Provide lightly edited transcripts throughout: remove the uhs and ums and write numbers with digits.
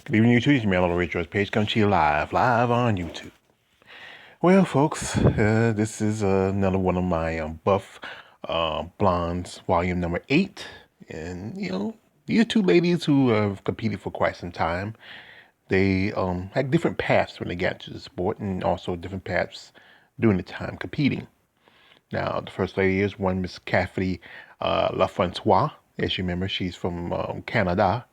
Good evening, YouTube. It's your man, Little Rachel's page. Come to you live on YouTube. Well, folks, this is another one of my Buff Blondes, volume number 8. And, these are two ladies who have competed for quite some time. They had different paths when they got to the sport and also different paths during the time competing. Now, the first lady is one Miss Cathy Francois. As you remember, she's from Canada.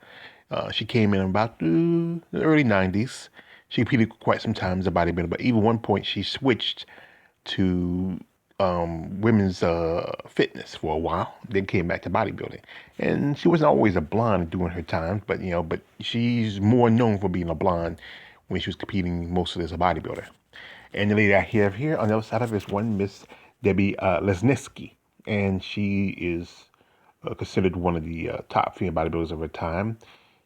She came in about the early 90s. She competed quite some time as a bodybuilder, but even one point she switched to women's fitness for a while, then came back to bodybuilding. And she wasn't always a blonde during her time, but she's more known for being a blonde when she was competing mostly as a bodybuilder. And the lady I have here on the other side of it is one Miss Debi Laszewski, and she is considered one of the top female bodybuilders of her time.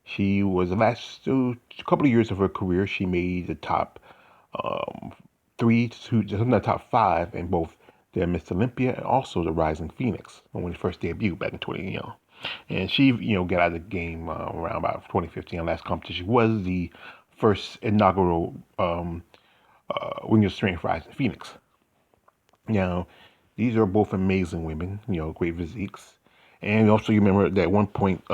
She was the last couple of years of her career. She made the top um, three to just the top five in both the Miss Olympia and also the Rising Phoenix when she first debuted back in 20. And she got out of the game around about 2015. Her last competition was the first inaugural Wing of Strength Rising Phoenix. Now, these are both amazing women, great physiques. And also, you remember that at one point,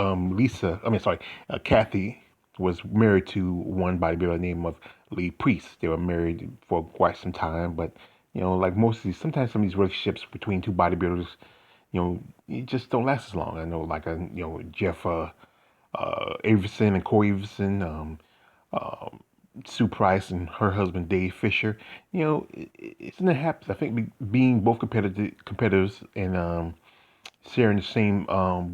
Cathy was married to one bodybuilder named of Lee Priest. They were married for quite some time, but like most of these, sometimes some of these relationships between two bodybuilders, it just don't last as long. I know, like Jeff Averson and Corey Averson, um, Sue Price and her husband Dave Fisher. It's gonna happen. I think being both competitors and sharing the same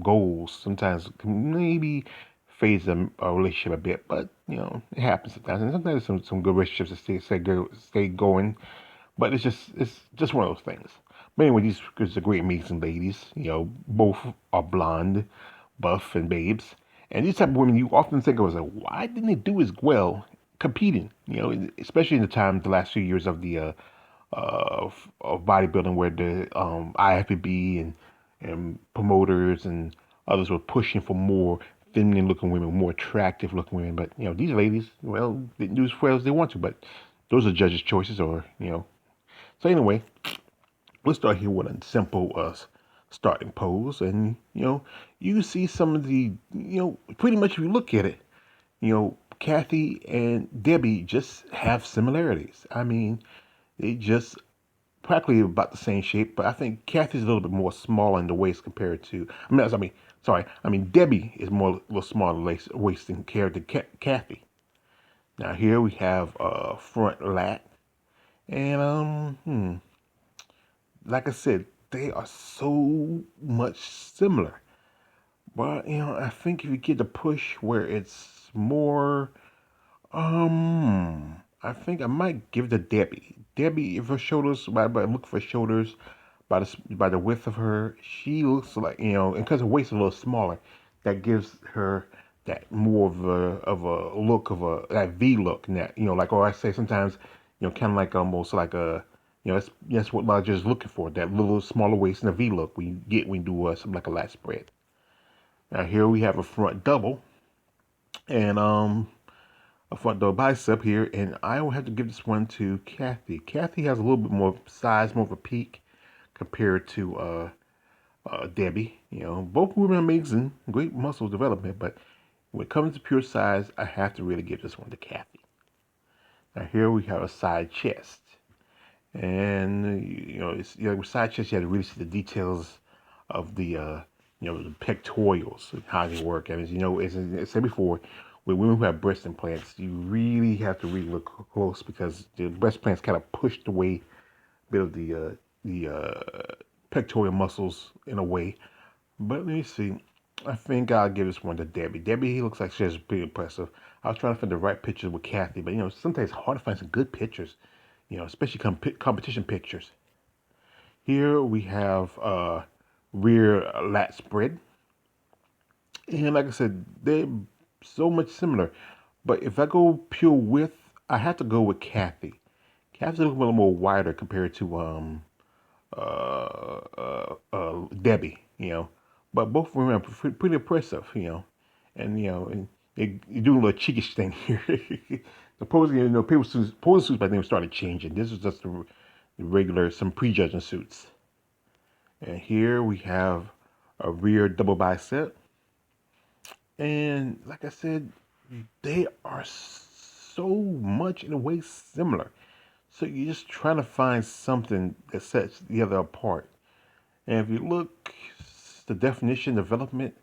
goals sometimes can maybe phase a relationship a bit, but it happens sometimes. And sometimes some good relationships that stay going, but it's just one of those things. But anyway, these are great, amazing ladies. Both are blonde, buff, and babes. And these type of women, you often think of as like, why didn't they do as well competing? Especially in the last few years of the of bodybuilding, where the IFBB and promoters and others were pushing for more feminine looking women, more attractive looking women. But these ladies, well, didn't do as well as they want to. But those are judges' choices, or So anyway, let's start here with a simple starting pose, and you see some of the pretty much if you look at it, Cathy and Debi just have similarities. I mean, they just practically about the same shape, but I think Cathy's a little bit more small in the waist compared to. Debi is more a little smaller waist compared to Cathy. Now here we have front lat, and like I said, they are so much similar. But I think if you get the push where it's more, I think I might give it to Debi. Debi, if her shoulders, by look for shoulders, by the width of her, she looks like and because her waist is a little smaller, that gives her that more of a look of that V look. And that like I say sometimes, kind of like almost like a that's what Lodger is looking for, that little smaller waist and a V look we get when we do something like a lat spread. Now here we have a front double and a front double bicep here, and I will have to give this one to Cathy. Cathy has a little bit more size, more of a peak compared to Debi. Both women are amazing, great muscle development, but when it comes to pure size, I have to really give this one to Cathy. Now here we have a side chest, and with side chest you have to really see the details of the pectorals and how they work. And as I said before, with women who have breast implants, you really have to really look close because the breast implants kind of push away a bit of the pectoral muscles in a way. But let me see. I think I'll give this one to Debi. Debi looks like she's pretty impressive. I was trying to find the right pictures with Cathy, but sometimes it's hard to find some good pictures. Especially competition pictures. Here we have rear lat spread. And like I said, they're so much similar. But if I go pure width, I have to go with Cathy. Cathy's a little more wider compared to Debi, But both of them are pretty impressive, And They're doing a little cheekish thing here. The posing, posing suits by then started changing. This was just the regular, some prejudging suits. And here we have a rear double bicep. And like I said, they are so much in a way similar. So you're just trying to find something that sets the other apart. And if you look, the definition, development,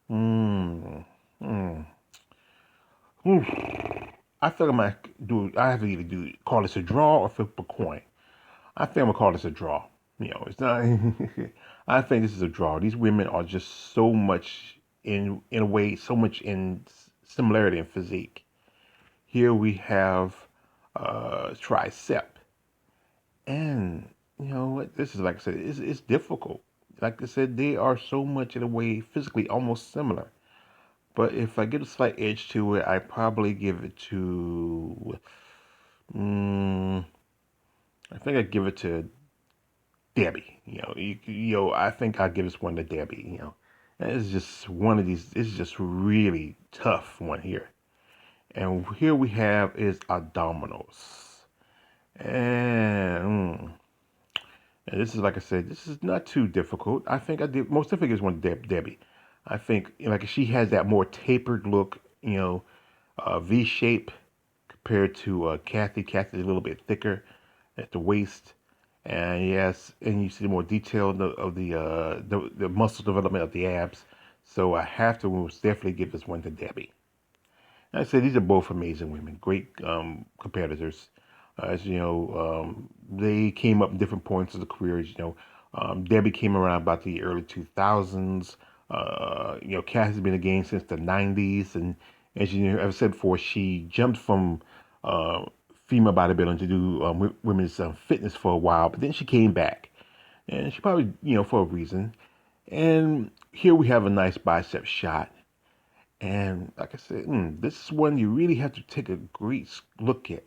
mm, mm, oof. I feel I might do. I have to either call this a draw or flip a coin. I think I'm gonna call this a draw. It's not. I think this is a draw. These women are just so much in a way, so much in similarity in physique. Here we have tricep, and what this is like I said, it's difficult. Like I said, they are so much in a way physically almost similar. But if I get a slight edge to it, I probably give it to. Mm, I think I give it to Debi. I think I'll give this one to Debi. It's just one of these. It's just really tough one here. And here we have is abdominals. And, and this is like I said, this is not too difficult. I think I did most difficult is one Debi. I think like she has that more tapered look, V shape compared to Cathy. Cathy's a little bit thicker at the waist, and yes, and you see more detail of the muscle development of the abs. So I have to most definitely give this one to Debi. I say these are both amazing women, great competitors. As you know, they came up in different points of the careers. Debi came around about the early 2000s. Cass been in the game since the 90s, and as you know, I've said before, she jumped from uh, female bodybuilding to do women's fitness for a while, but then she came back, and she probably for a reason. And here we have a nice bicep shot. And like I said, this is one you really have to take a great look at.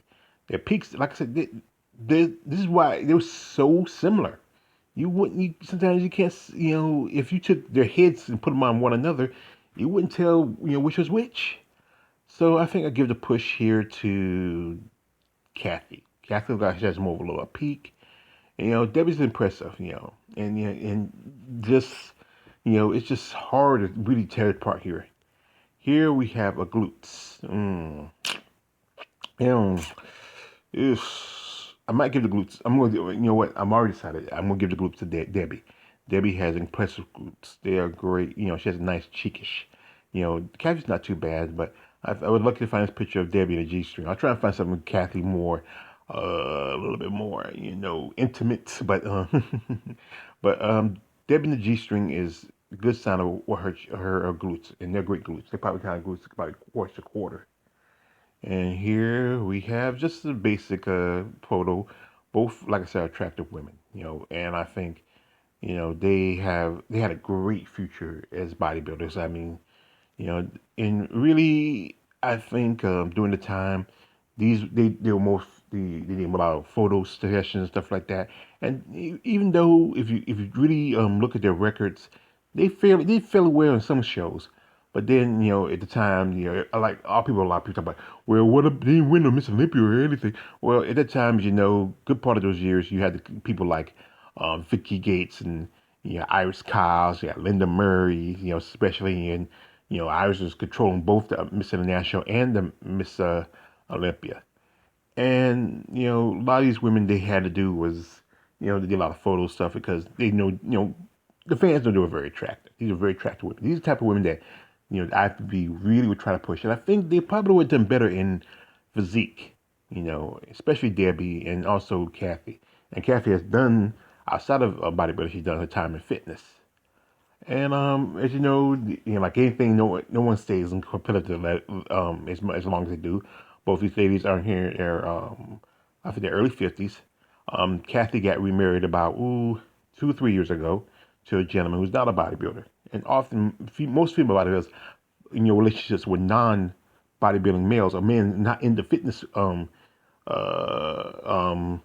Their peaks, like I said, this is why they were so similar. You wouldn't. Sometimes you can't. If you took their heads and put them on one another, you wouldn't tell which was which. So I think I give the push here to Cathy. Cathy has more of a little peak. Debi's impressive. And just it's just hard to really tear it apart here. Here we have a glutes. Um, I might give the glutes. I'm going to, you know what? I'm already decided. I'm going to give the glutes to Debi. Debi has impressive glutes. They are great. She has a nice cheekish. Cathy's not too bad, but I would like to find this picture of Debi in a G-string. I'll try and find something with Cathy more, a little bit more, intimate. But, Debi in the G-string is a good sign of what her glutes, and they're great glutes. They probably kind of glutes about quarter to quarter. And here we have just a basic photo. Both, like I said, attractive women. And I think they had a great future as bodybuilders. I mean, and really, I think during the time, they were they did a lot of photo sessions and stuff like that. And even though if you really look at their records, they fairly well in some shows. But then at the time, like a lot of people talk about, well, what if they didn't win a Miss Olympia or anything? Well, at that time, good part of those years, you had people like Vicky Gates and Iris Kyles, yeah, Linda Murray, especially in Iris was controlling both the Miss International and the Miss Olympia. And a lot of these women they had to do was they did a lot of photo stuff because they know the fans know they were very attractive. These are very attractive women. These are the type of women that IFBB really would try to push, and I think they probably would have done better in physique. Especially Debi and also Cathy. And Cathy has done outside of bodybuilding, she's done her time in fitness. And as like anything, no one stays in competitive as long as they do. Both these ladies are here in I think their early 50s. Cathy got remarried about 2 or 3 years ago to a gentleman who's not a bodybuilder. And often, most female bodybuilders in your relationships with non-bodybuilding males or men not in the fitness uh, um,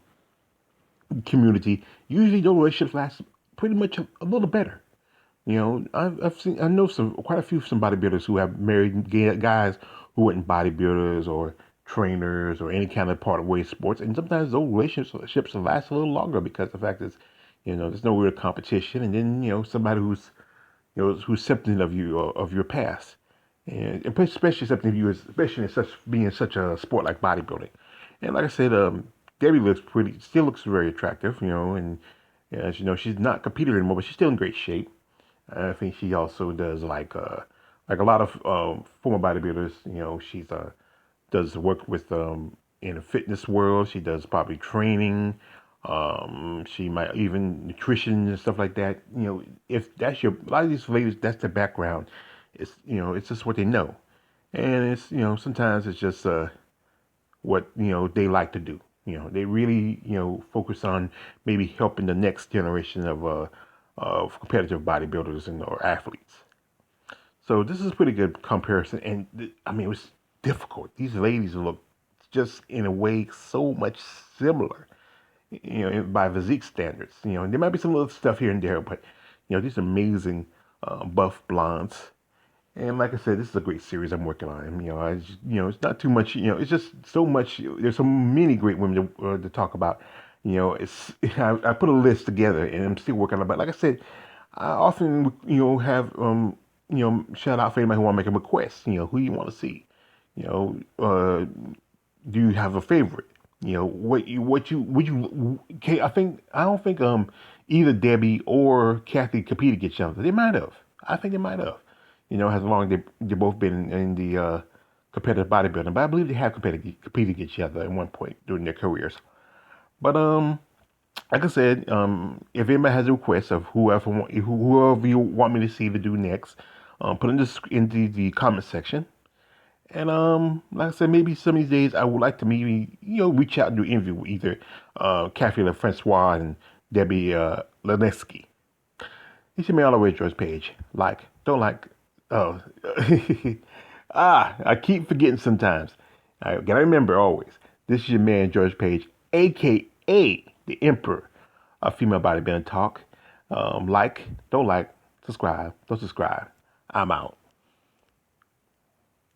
community, usually those relationships last pretty much a little better. I know quite a few some bodybuilders who have married guys who weren't bodybuilders or trainers or any kind of part of weight sports, and sometimes those relationships last a little longer because the fact is, there's no real competition, and then somebody who's accepting of you or of your past, and especially accepting of you, especially in such being such a sport like bodybuilding. And like I said, Debbie still looks very attractive, and as you know, she's not competing anymore, but she's still in great shape. I think she also does like a lot of former bodybuilders. She's does work with in the fitness world. She does probably training. She might even nutrition and stuff like that. If that's a lot of these ladies, that's their background. It's just what they know, and it's sometimes it's just what they like to do. They really focus on maybe helping the next generation of competitive bodybuilders and or athletes. So this is a pretty good comparison, and I mean it was difficult. These ladies look just in a way so much similar, by physique standards. There might be some little stuff here and there, but these amazing buff blondes. And like I said, this is a great series I'm working on. It's not too much. It's just so much. There's so many great women to talk about. It's I put a list together, and I'm still working on it. But like I said, I often have shout out for anybody who want to make a request. Who you want to see. You know, do you have a favorite? What you would you? Okay, I don't think either Debbie or Cathy competed against each other. They might have. I think they might have. As long as they both been in the competitive bodybuilding, but I believe they have competed against each other at one point during their careers. But like I said, if anybody has a request of whoever you want me to see to do next, put in the comment section. And like I said, maybe some of these days I would like to maybe reach out and do an interview with either Cathy Francois and Debi Laszewski. You see me all the way, George Page. Like, don't like. Oh, I keep forgetting sometimes. I gotta remember always. This is your man George Page, aka the Emperor of Female Bodybuilding Talk. Like, don't subscribe, don't subscribe. I'm out.